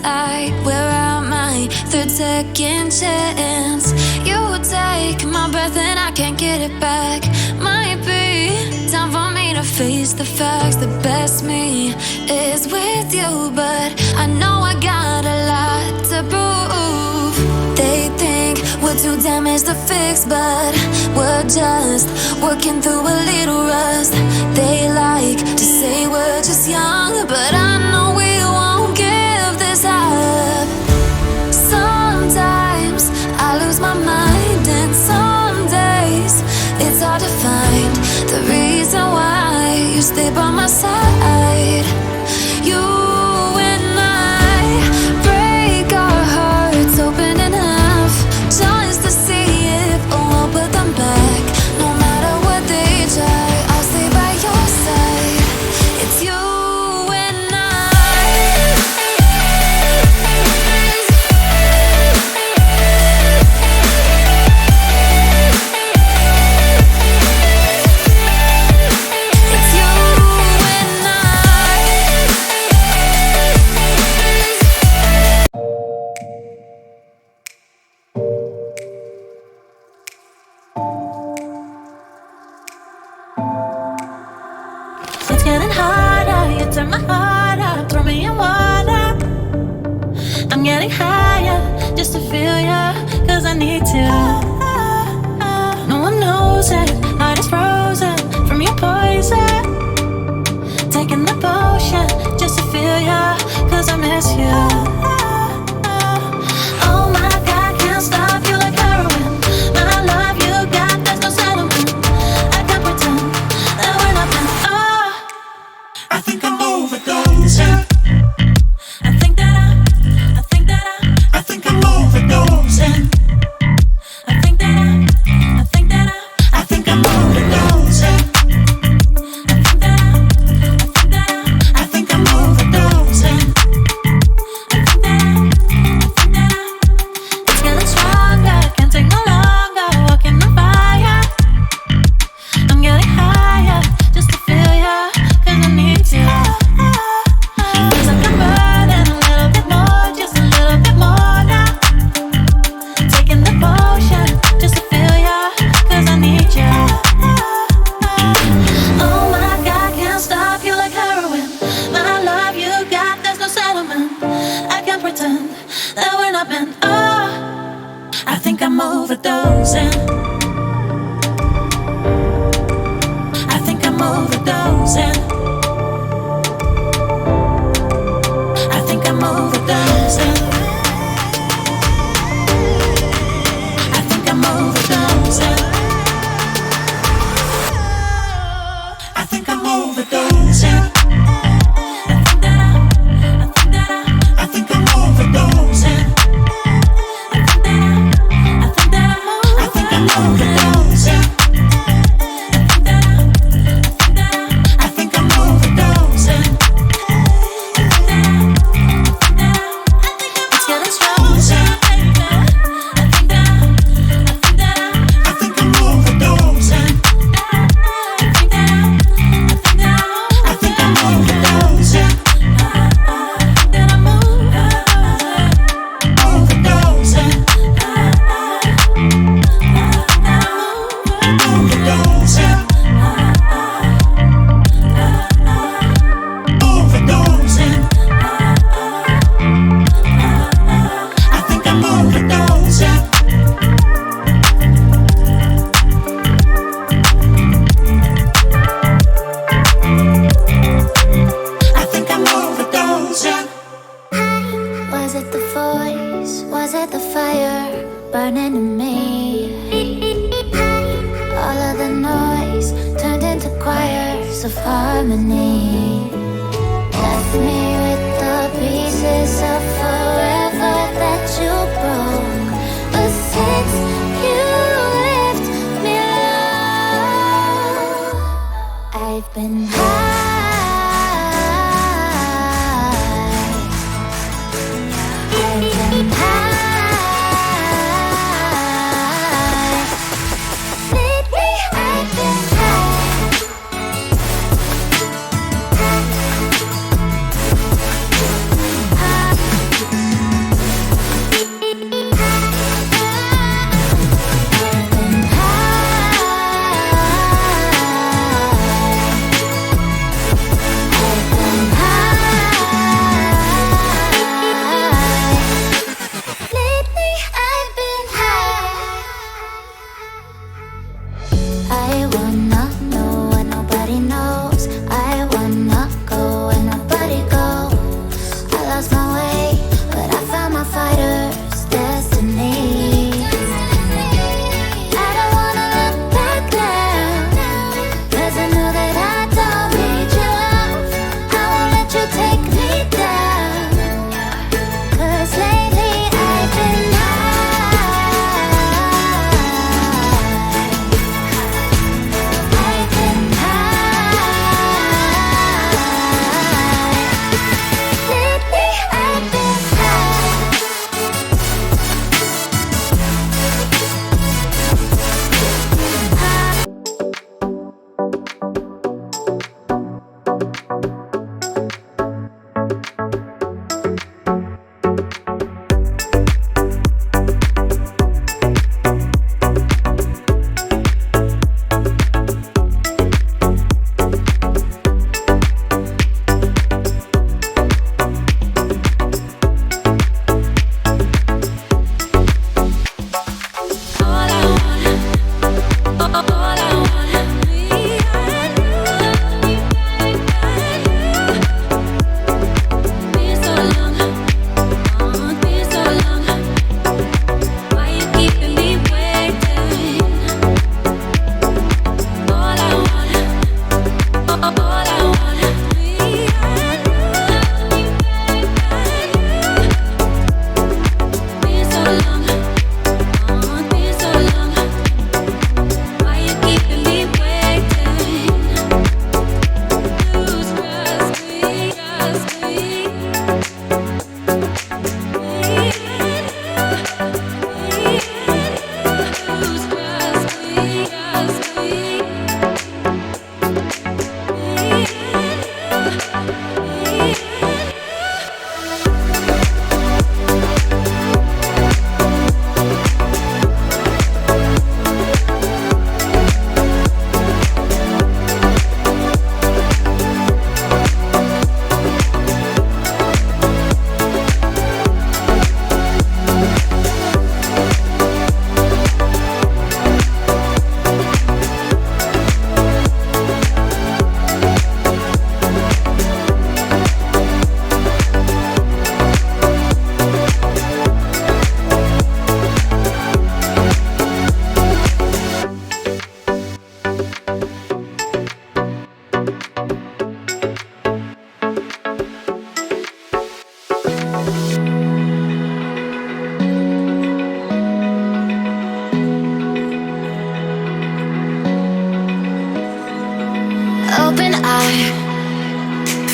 inside. We're at my third second chance. You take my breath and I can't get it back. Might be time for me to face the facts. The best me is with you, but I know I got a lot to prove. They think we're too damaged to fix, but we're just working through a little rust. They like to say we're just young, but I know we won't give this up. Sometimes I lose my mind, and some days it's hard to find the reason why you stay by my side. You and I break our hearts open enough just to see if we'll put them back. No matter what they try, I'll stay by your side. It's you and I. It's you and I. It's getting harder, you turn my heart up, throw me in water. I'm getting higher, just to feel ya, cause I need to. No one knows it, heart is frozen from your poison. Taking the potion, just to feel ya, cause I miss you. Oh my God, can't stop you like heroin. My love you got, there's no settlement. I can't pretend that we're not meant. Oh, I think I'm overdosing. I think that I think I'm overdosing. I think that I think I'm overdosing. I think I'm overdosing. it's getting stronger, can't take no longer, walking on fire. I'm getting higher, just to feel ya, cause I need to. Feels like I'm burning a little bit more, just a little bit more now. Taking the potion, just to feel ya, cause I need ya. Oh my God, can't stop you like heroin. My love you got, there's no settlement. I can't pretend that we're not meant. Oh, I think I'm overdosing. I think I'm overdosing. I think I'm overdosing. I think I'm overdosing. I think I'm overdosing. I think I'm overdosing. I think I'm overdosing. I think I'm overdosing. It's getting stronger. I think I'm overdosing. I think I'm overdosing. Overdosing. Overdosing. Overdosing. I think I'm overdosing. I think I'm overdosing. Was it the voice? Was it the fire burning in me? All of the noise turned into choirs of harmony. Left me with the pieces of forever that you broke. But since you left me alone, I've been high. I've been high. Lately I've been high.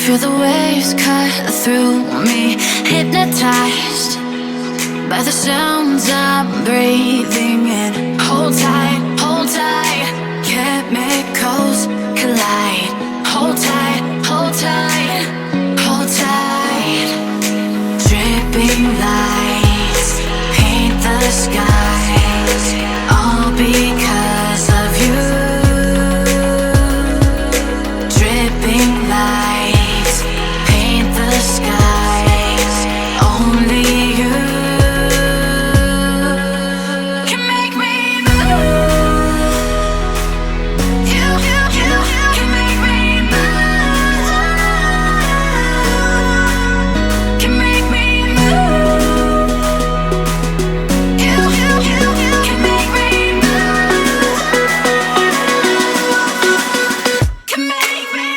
Feel the waves cut through me, hypnotized by the sounds I'm breathing in. Hold tight, hold tight. Chemicals collide. Hold tight, hold tight, hold tight. Dripping lights paint the skies, all because of you. Dripping lights paint the skies, only you can make me move. You can make me move. Can make me move. You can make me move. Can make me.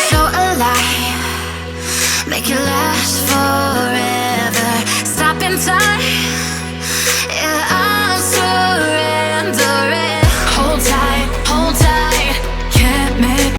So alive, make it last forever. Stop in time, yeah, I'll surrender it. Hold tight, can't make.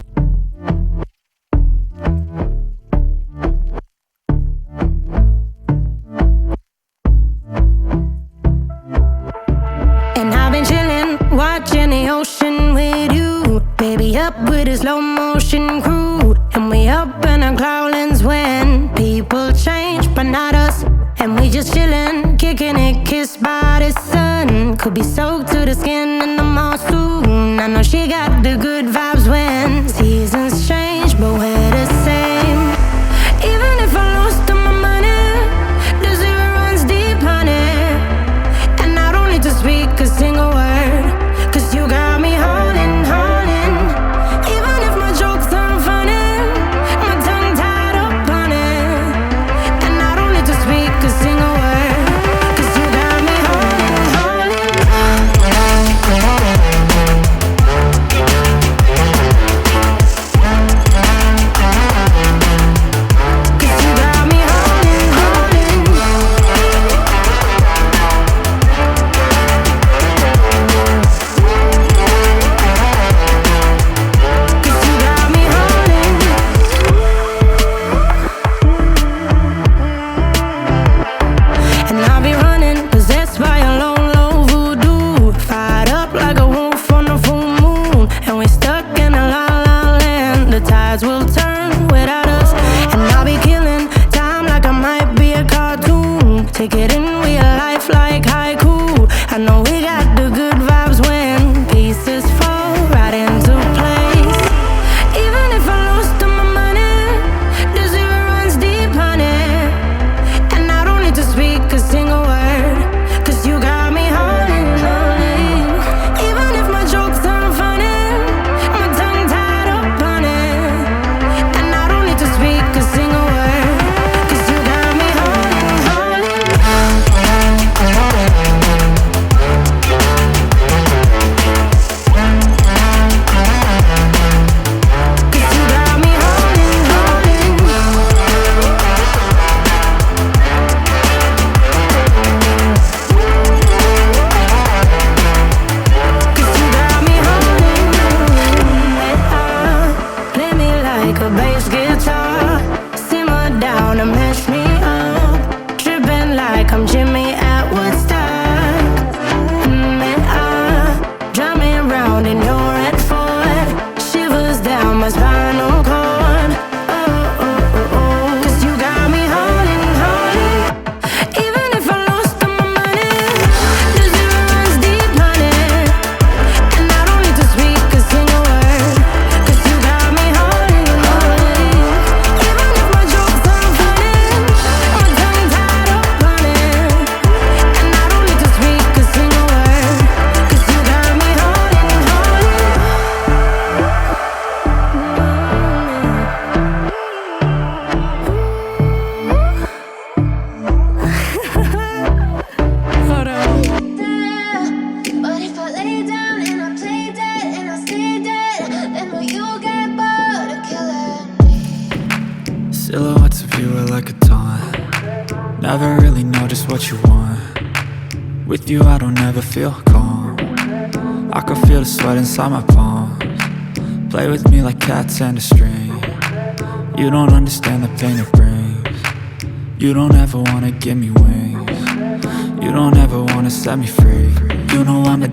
And I've been chillin', watching the ocean with you. Baby, up with a slow motion crew. And we up in our clouds when people change, but not us. And we just chillin', kicking it, kissed by the sun. Could be soaked to the skin in the mall soon. I know she got the good vibes when seasons change, but we're the same. Even if I lost all my money, the zero runs deep, honey. And I don't need to speak a single word, 'cause you got me holding, holding. Even if my jokes aren't funny, my tongue tied up on it. And I don't need to speak a single word, 'cause you got me holding, holding. 'Cause you got me holding, holding. 'Cause you got me holding. And I'll be running, possessed by a low, low voodoo. Fired up like a wolf on a full moon. And we stuck in a la la land. The tides will turn without us. And I'll be killing time like I might be a cartoon. Take it in real life like haiku. I know we got the good vibes when pieces fall right into place. Even if I lost all my money, the zero runs deep, honey. And I don't need to speak a single word, 'cause you got me holding, holding. Even if my jokes aren't funny, my tongue tied up on it. And I don't need to speak a single word, 'cause you got me holding, holding. Never really know just what you want. With you I don't ever feel calm. I can feel the sweat inside my palms. Play with me like cats and a string. You don't understand the pain it brings. You don't ever wanna give me wings. You don't ever wanna set me free. You know I'm the